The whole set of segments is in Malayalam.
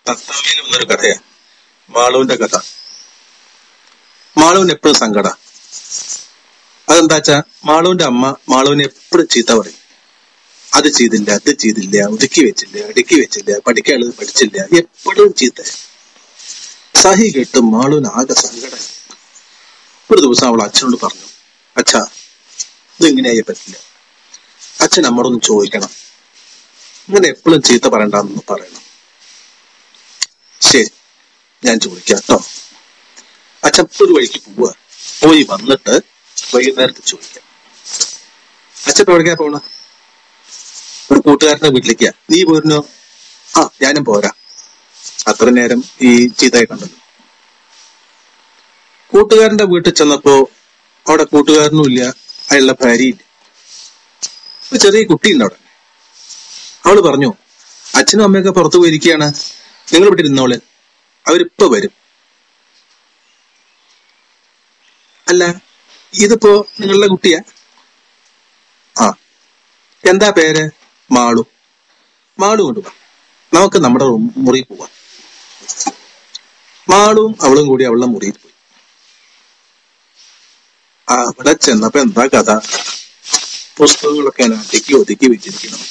തത്താവിയിൽ വന്നൊരു കഥയാ, മാളുവിന്റെ കഥ. മാളുവിന് എപ്പോഴും സങ്കട. അതെന്താച്ചാ മാളുവിന്റെ അമ്മ മാളുവിനെ എപ്പോഴും ചീത്ത പറയും. അത് ചെയ്തില്ല, അത് ചെയ്തില്ല, ഒതുക്കി വെച്ചില്ല, അടുക്കി വെച്ചില്ല, പഠിക്കാനുള്ളത് പഠിച്ചില്ല, എപ്പോഴും ചീത്ത. സഹി കേട്ട് മാളുവിന് ആകെ സങ്കടം. ഒരു ദിവസം അവൾ അച്ഛനോട് പറഞ്ഞു, അച്ഛാ ഇതിങ്ങനെയായി പറ്റില്ല, അച്ഛൻ നമ്മോടൊന്ന് ചോദിക്കണം, ഇങ്ങനെ എപ്പോഴും ചീത്ത പറയണ്ടെന്ന് പറയണം. ശരി, ഞാൻ ചോദിക്കാം കേട്ടോ. അച്ഛൻ ഒരു വഴിക്ക് പോവുക, പോയി വന്നിട്ട് വൈകുന്നേരത്ത് ചോദിക്കാം. അച്ഛൻ എവിടേക്കാ പോണ? ഒരു കൂട്ടുകാരന്റെ വീട്ടിലേക്കാ. നീ പോരുന്നോ? ആ, ഞാനും പോരാ. അത്ര നേരം ഈ ചീത്തയെ കണ്ടല്ലോ. കൂട്ടുകാരന്റെ വീട്ടിൽ ചെന്നപ്പോ അവിടെ കൂട്ടുകാരനും ഇല്ല, അയാളുടെ ഭാര്യയില്ല. ഒരു ചെറിയ കുട്ടിയുണ്ട് അവിടെ. അവള് പറഞ്ഞു, അച്ഛനും അമ്മയൊക്കെ പുറത്തു പോയിരിക്കുകയാണ്, നിങ്ങൾ ഇവിടെ ഇരുന്നോളെ, അവരിപ്പോ വരും. അല്ല, ഇതിപ്പോ നിങ്ങളുടെ കുട്ടിയാ? ആ. എന്താ പേര്? മാളു. മാളു കൊണ്ടുപോവാ, നമുക്ക് നമ്മുടെ മുറിയിൽ പോവാം. മാളുവും അവളും കൂടി അവളുടെ മുറിയിൽ പോയി. അവിടെ ചെന്നപ്പോ എന്താ കഥ? പുസ്തകങ്ങളൊക്കെ അടുക്കി ഒതുക്കി വെച്ചിരിക്കണം.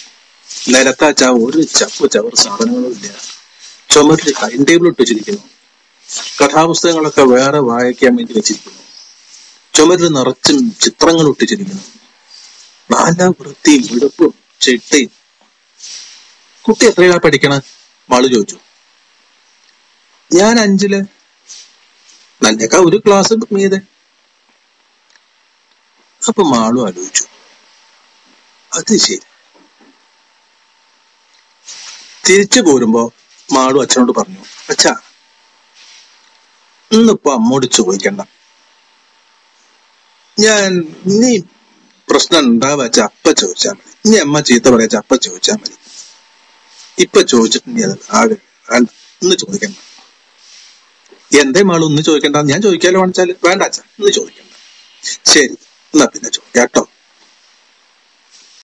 നിലത്താച്ചാ ഒരു ചപ്പ് ചവർ സാധനങ്ങളും ഇല്ല. ചുമരിൽ ടൈം ടേബിൾ ഇട്ട് വെച്ചിരിക്കുന്നു. കഥാപുസ്തകങ്ങളൊക്കെ വേറെ വായിക്കാൻ വേണ്ടി വെച്ചിരിക്കുന്നു. ചുമരിൽ നിറച്ചും ചിത്രങ്ങൾ ഒട്ടിച്ചിരിക്കുന്നു. നല്ല വൃത്തിയും വെടുപ്പും ചിട്ടയും. കുട്ടി എത്രയാ പഠിക്കണ? മാളു ചോദിച്ചു. ഞാൻ 5-ല്. നന്നേക്കാ ഒരു ക്ലാസ് മീതെ. അപ്പൊ മാളു ആലോചിച്ചു, അത് ശരി. തിരിച്ചു പോരുമ്പോ മാളു അച്ഛനോട് പറഞ്ഞു, അച്ഛാ ഇന്നിപ്പോ അമ്മോട് ചോദിക്കണ്ട, ഞാൻ ഇനി പ്രശ്നം ഉണ്ടാവാച്ച അപ്പ ചോദിച്ചാ മതി. ഇനി അമ്മ ചീത്ത പറയാച്ച അപ്പ ചോദിച്ചാ മതി. ഇപ്പൊ ചോദിച്ചിട്ടുണ്ടെങ്കിൽ അത് ആകെ വേണ്ട, ഇന്ന് ചോദിക്കണ്ട. എന്തേ മാളു ഇന്ന് ചോദിക്കണ്ട? ഞാൻ ചോദിക്കാലോ കാണിച്ചാല്. വേണ്ട അച്ഛാ, ഇന്ന് ചോദിക്കണ്ട. ശരി, എന്നാ പിന്നെ ചോദിക്കാട്ടോ.